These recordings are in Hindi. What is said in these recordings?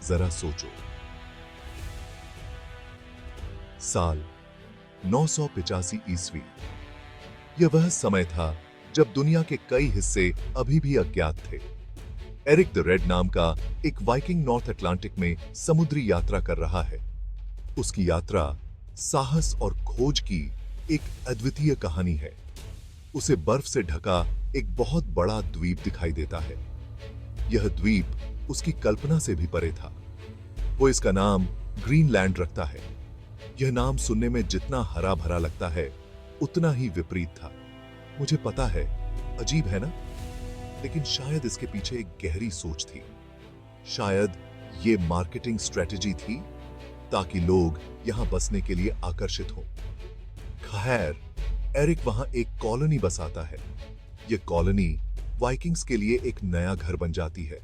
जरा सोचो। साल 985 ईस्वी। यह वह समय था जब दुनिया के कई हिस्से अभी भी अज्ञात थे। एरिक द रेड नाम का एक वाइकिंग नॉर्थ अटलांटिक में समुद्री यात्रा कर रहा है। उसकी यात्रा साहस और खोज की एक अद्वितीय कहानी है। उसे बर्फ से ढका एक बहुत बड़ा द्वीप दिखाई देता है। यह द्वीप उसकी कल्पना से भी परे था। वो इसका नाम ग्रीनलैंड रखता है। यह नाम सुनने में जितना हरा भरा लगता है उतना ही विपरीत था। मुझे पता है, अजीब है ना? लेकिन शायद इसके पीछे एक गहरी सोच थी। शायद ये मार्केटिंग स्ट्रेटजी थी ताकि लोग यहां बसने के लिए आकर्षित हों। खैर, एरिक वहां एक कॉलोनी बसाता है। यह कॉलोनी वाइकिंग्स के लिए एक नया घर बन जाती है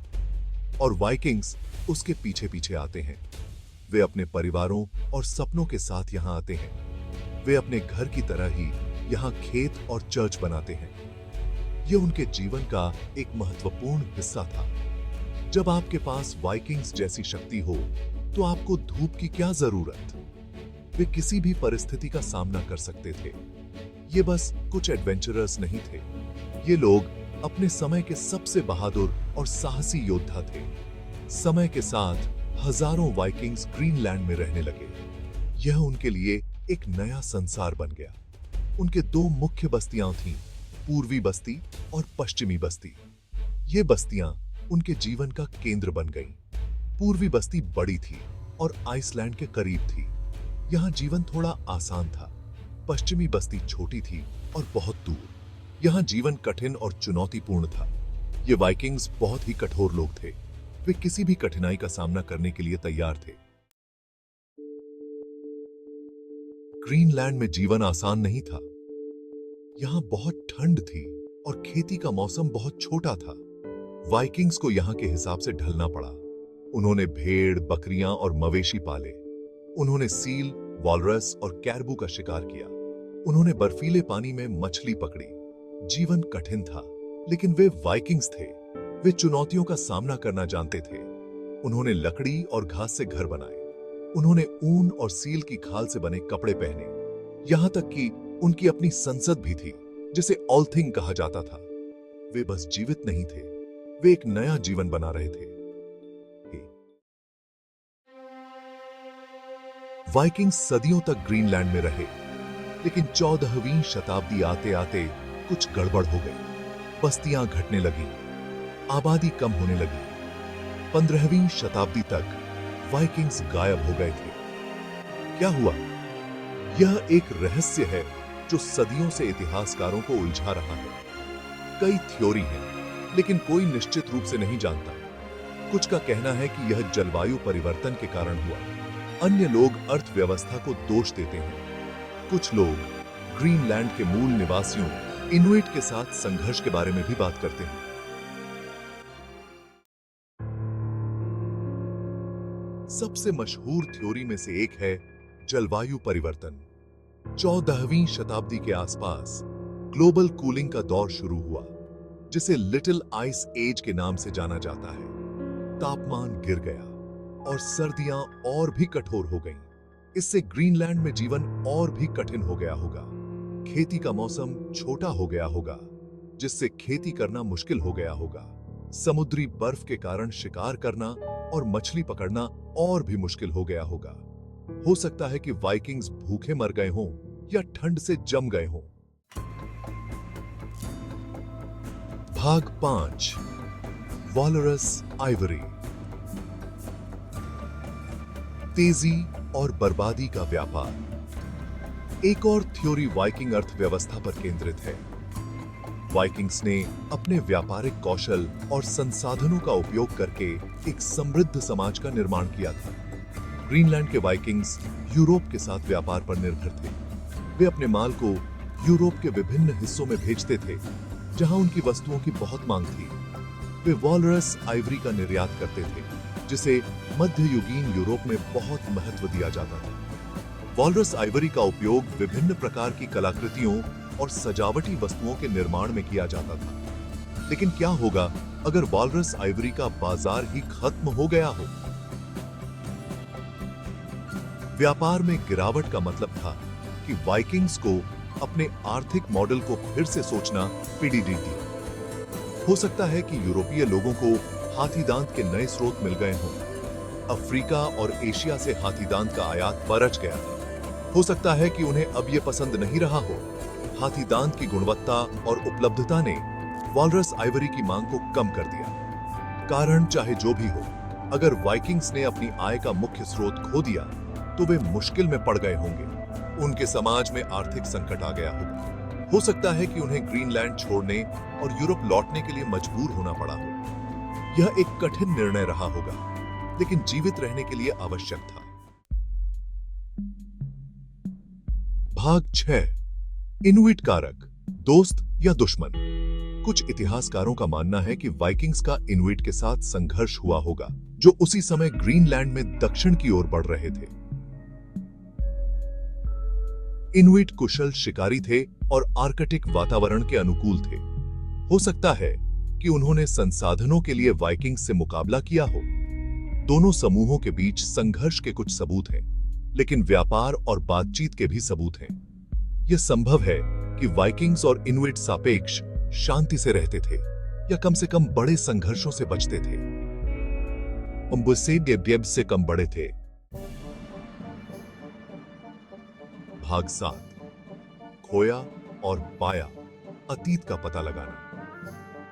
और वाइकिंग्स उसके पीछे पीछे आते हैं। वे अपने परिवारों और सपनों के साथ यहां आते हैं। वे अपने घर की तरह ही यहां खेत और चर्च बनाते हैं। यह उनके जीवन का एक महत्वपूर्ण हिस्सा था। जब आपके पास वाइकिंग्स जैसी शक्ति हो तो आपको धूप की क्या जरूरत? वे किसी भी परिस्थिति का सामना कर सकते थे। ये बस कुछ एडवेंचरर्स नहीं थे। ये लोग अपने समय के सबसे बहादुर और साहसी योद्धा थे। समय के साथ हजारों वाइकिंग्स ग्रीनलैंड में रहने लगे। यह उनके लिए एक नया संसार बन गया। उनके दो मुख्य बस्तियां थीं, पूर्वी बस्ती और पश्चिमी बस्ती। ये बस्तियां उनके जीवन का केंद्र बन गईं। पूर्वी बस्ती बड़ी थी और आइसलैंड के करीब थी। यहां जीवन थोड़ा आसान था। पश्चिमी बस्ती छोटी थी और बहुत दूर। यहां जीवन कठिन और चुनौतीपूर्ण था। ये वाइकिंग्स बहुत ही कठोर लोग थे। वे किसी भी कठिनाई का सामना करने के लिए तैयार थे। ग्रीनलैंड में जीवन आसान नहीं था। यहां बहुत ठंड थी और खेती का मौसम बहुत छोटा था। वाइकिंग्स को यहां के हिसाब से ढलना पड़ा। उन्होंने भेड़, बकरियां और मवेशी पाले। उन्होंने सील, वॉलरस और कैरबू का शिकार किया। उन्होंने बर्फीले पानी में मछली पकड़ी। जीवन कठिन था, लेकिन वे वाइकिंग्स थे। वे चुनौतियों का सामना करना जानते थे। उन्होंने लकड़ी और घास से घर बनाए। उन्होंने ऊन और सील की खाल से बने कपड़े पहने। यहां तक कि उनकी अपनी संसद भी थी, जिसे ऑलथिंग कहा जाता था। वे बस जीवित नहीं थे, वे एक नया जीवन बना रहे थे। वाइकिंग्स सदियों तक ग्रीनलैंड में रहे, लेकिन 14वीं शताब्दी आते आते कुछ गड़बड़ हो गई। बस्तियां घटने लगी, आबादी कम होने लगी। 15वीं शताब्दी तक वाइकिंग्स गायब हो गए थे। क्या हुआ? यह एक रहस्य है जो सदियों से इतिहासकारों को उलझा रहा है। कई थ्योरी हैं, लेकिन कोई निश्चित रूप से नहीं जानता। कुछ का कहना है कि यह जलवायु परिवर्तन के कारण हुआ। अन्य लोग अर्थव्यवस्था को दोष देते हैं। कुछ लोग ग्रीनलैंड के मूल निवासियों इनुइट के साथ संघर्ष के बारे में भी बात करते हैं। सबसे मशहूर थ्योरी में से एक है जलवायु परिवर्तन। 14वीं शताब्दी के आसपास ग्लोबल कूलिंग का दौर शुरू हुआ, जिसे लिटिल आइस एज के नाम से जाना जाता है। तापमान गिर गया और सर्दियां और भी कठोर हो गईं। इससे ग्रीनलैंड में जीवन और भी कठिन हो गया होगा। खेती का मौसम छोटा हो गया होगा, जिससे खेती करना मुश्किल हो गया होगा। समुद्री बर्फ के कारण शिकार करना और मछली पकड़ना और भी मुश्किल हो गया होगा। हो सकता है कि वाइकिंग्स भूखे मर गए हों या ठंड से जम गए हों। भाग 5, वॉलरस आइवरी। तेजी और बर्बादी का व्यापार। एक और थ्योरी वाइकिंग अर्थव्यवस्था पर केंद्रित है। वाइकिंग्स ने अपने व्यापारिक कौशल और संसाधनों का उपयोग करके एक समृद्ध समाज का निर्माण किया था। ग्रीनलैंड के वाइकिंग्स यूरोप के साथ व्यापार पर निर्भर थे। वे अपने माल को यूरोप के विभिन्न हिस्सों में भेजते थे, जहां उनकी वस्तुओं की बहुत मांग थी। वे वॉलरस आइवरी का निर्यात करते थे, जिसे मध्ययुगीन यूरोप में बहुत महत्व दिया जाता था। वॉलरस आइवरी का उपयोग विभिन्न प्रकार की कलाकृतियों और सजावटी वस्तुओं के निर्माण में किया जाता था। लेकिन क्या होगा अगर वॉलरस आइवरी का बाजार ही खत्म हो गया हो? व्यापार में गिरावट का मतलब था कि वाइकिंग्स को अपने आर्थिक मॉडल को फिर से सोचना पड़ी थी। हो सकता है कि यूरोपीय लोगों को हाथी दांत के नए स्रोत मिल गए हों। अफ्रीका और एशिया से हाथी दांत का आयात बरच गया था। हो सकता है कि उन्हें अब यह पसंद नहीं रहा हो। हाथी दांत की गुणवत्ता और उपलब्धता ने वॉलरस आइवरी की मांग को कम कर दिया। कारण चाहे जो भी हो, अगर वाइकिंग्स ने अपनी आय का मुख्य स्रोत खो दिया तो वे मुश्किल में पड़ गए होंगे। उनके समाज में आर्थिक संकट आ गया होगा। हो सकता है कि उन्हें ग्रीनलैंड छोड़ने और यूरोप लौटने के लिए मजबूर होना पड़ा हो। यह एक कठिन निर्णय रहा होगा, लेकिन जीवित रहने के लिए आवश्यक था। भाग 6, इनुइट कारक, दोस्त या दुश्मन। कुछ इतिहासकारों का मानना है कि वाइकिंग्स का इनुइट के साथ संघर्ष हुआ होगा, जो उसी समय ग्रीनलैंड में दक्षिण की ओर बढ़ रहे थे। इनुइट कुशल शिकारी थे और आर्कटिक वातावरण के अनुकूल थे। हो सकता है कि उन्होंने संसाधनों के लिए वाइकिंग्स से मुकाबला किया हो। दोनों समूहों के बीच संघर्ष के कुछ सबूत हैं, लेकिन व्यापार और बातचीत के भी सबूत हैं। यह संभव है कि वाइकिंग्स और इनुइट सापेक्ष शांति से रहते थे या कम से कम बड़े संघर्षों से बचते थे। से कम बड़े थे। भाग 7, खोया और पाया, अतीत का पता लगाना।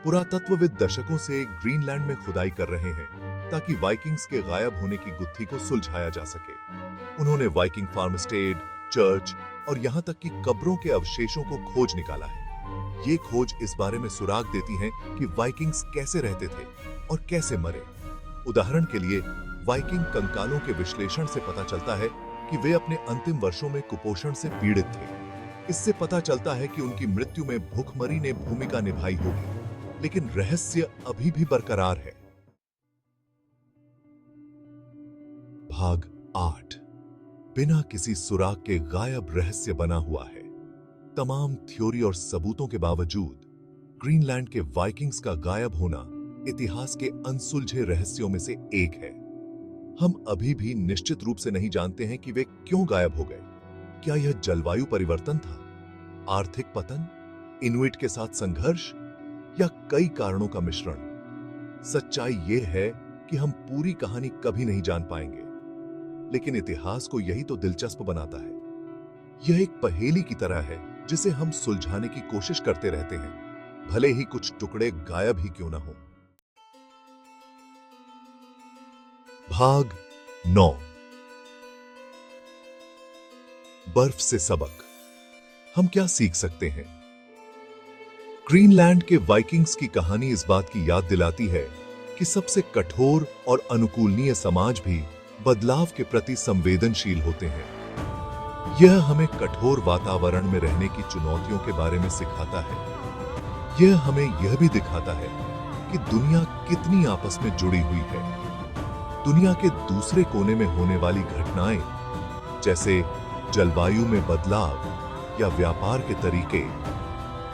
पुरातत्वविद दशकों से ग्रीनलैंड में खुदाई कर रहे हैं ताकि वाइकिंग्स के गायब होने की गुत्थी को सुलझाया जा सके। उन्होंने वाइकिंग फार्मस्टेड, चर्च और यहां तक कि कब्रों के अवशेषों को खोज निकाला है। ये खोज इस बारे में सुराग देती हैं कि वाइकिंग्स कैसे रहते थे और कैसे मरे। उदाहरण के लिए, वाइकिंग कंकालों के विश्लेषण से पता चलता है कि वे अपने अंतिम वर्षों में कुपोषण से पीड़ित थे। इससे पता चलता है कि उनकी मृत्यु में भूखमरी ने भूमिका निभाई होगी, लेकिन रहस्य अभी भी बरकरार है। भाग 8, बिना किसी सुराग के गायब रहस्य बना हुआ है। तमाम थ्योरी और सबूतों के बावजूद ग्रीनलैंड के वाइकिंग्स का गायब होना इतिहास के अनसुलझे रहस्यों में से एक है। हम अभी भी निश्चित रूप से नहीं जानते हैं कि वे क्यों गायब हो गए। क्या यह जलवायु परिवर्तन था, आर्थिक पतन, इनुइट के साथ संघर्ष, या कई कारणों का मिश्रण? सच्चाई यह है कि हम पूरी कहानी कभी नहीं जान पाएंगे, लेकिन इतिहास को यही तो दिलचस्प बनाता है। यह एक पहेली की तरह है जिसे हम सुलझाने की कोशिश करते रहते हैं, भले ही कुछ टुकड़े गायब ही क्यों ना हो। भाग 9, बर्फ से सबक। हम क्या सीख सकते हैं? ग्रीनलैंड के वाइकिंग्स की कहानी इस बात की याद दिलाती है कि सबसे कठोर और अनुकूलनीय समाज भी बदलाव के प्रति संवेदनशील होते हैं। यह हमें कठोर वातावरण में रहने की चुनौतियों के बारे में सिखाता है। यह हमें यह भी दिखाता है कि दुनिया कितनी आपस में जुड़ी हुई है। दुनिया के दूसरे कोने में होने वाली घटनाएं, जैसे जलवायु में बदलाव या व्यापार के तरीके,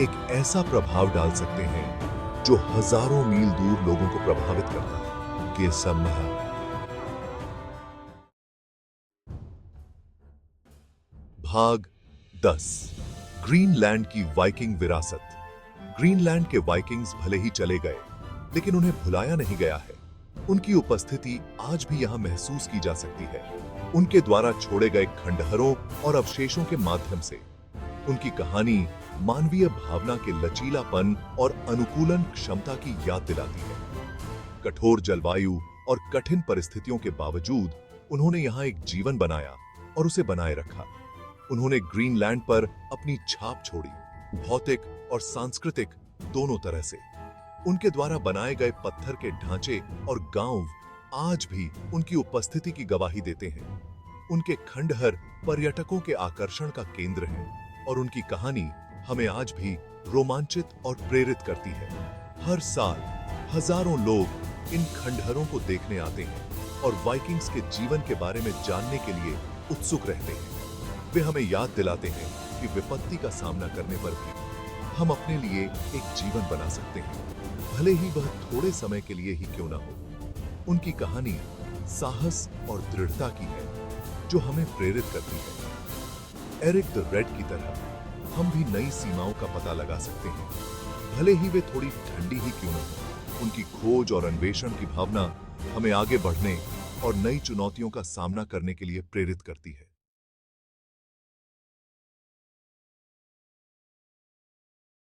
एक ऐसा प्रभाव डाल सकते हैं जो हजारों मील दूर लोगों को प्रभावित करता है। कि संभव। भाग 10, ग्रीनलैंड की वाइकिंग विरासत। ग्रीनलैंड के वाइकिंग्स भले ही चले गए, लेकिन उन्हें भुलाया नहीं गया है। उनकी उपस्थिति आज भी यहां महसूस की जा सकती है, उनके द्वारा छोड़े गए खंडहरों और अवशेषों के माध्यम से। उनकी कहानी मानवीय भावना के लचीलापन और अनुकूलन क्षमता की याद दिलाती है। कठोर जलवायु और कठिन परिस्थितियों के बावजूद उन्होंने यहां एक जीवन बनाया और उसे बनाए रखा। उन्होंने ग्रीनलैंड पर अपनी छाप छोड़ी, भौतिक और सांस्कृतिक दोनों तरह से। उनके द्वारा बनाए गए पत्थर के ढांचे और गांव आज भी उनकी उपस्थिति की गवाही देते हैं। उनके खंडहर पर्यटकों के आकर्षण का केंद्र हैं और उनकी कहानी हमें आज भी रोमांचित और प्रेरित करती है। हर साल हजारों लोग इन खंडहरों को देखने आते हैं और वाइकिंग्स के जीवन के बारे में जानने के लिए उत्सुक रहते हैं। वे हमें याद दिलाते हैं कि विपत्ति का सामना करने पर भी हम अपने लिए एक जीवन बना सकते हैं, भले ही वह थोड़े समय के लिए ही क्यों ना हो। उनकी कहानी साहस और दृढ़ता की है, जो हमें प्रेरित करती है। एरिक द रेड की तरह हम भी नई सीमाओं का पता लगा सकते हैं, भले ही वे थोड़ी ठंडी ही क्यों न हो। उनकी खोज और अन्वेषण की भावना हमें आगे बढ़ने और नई चुनौतियों का सामना करने के लिए प्रेरित करती है।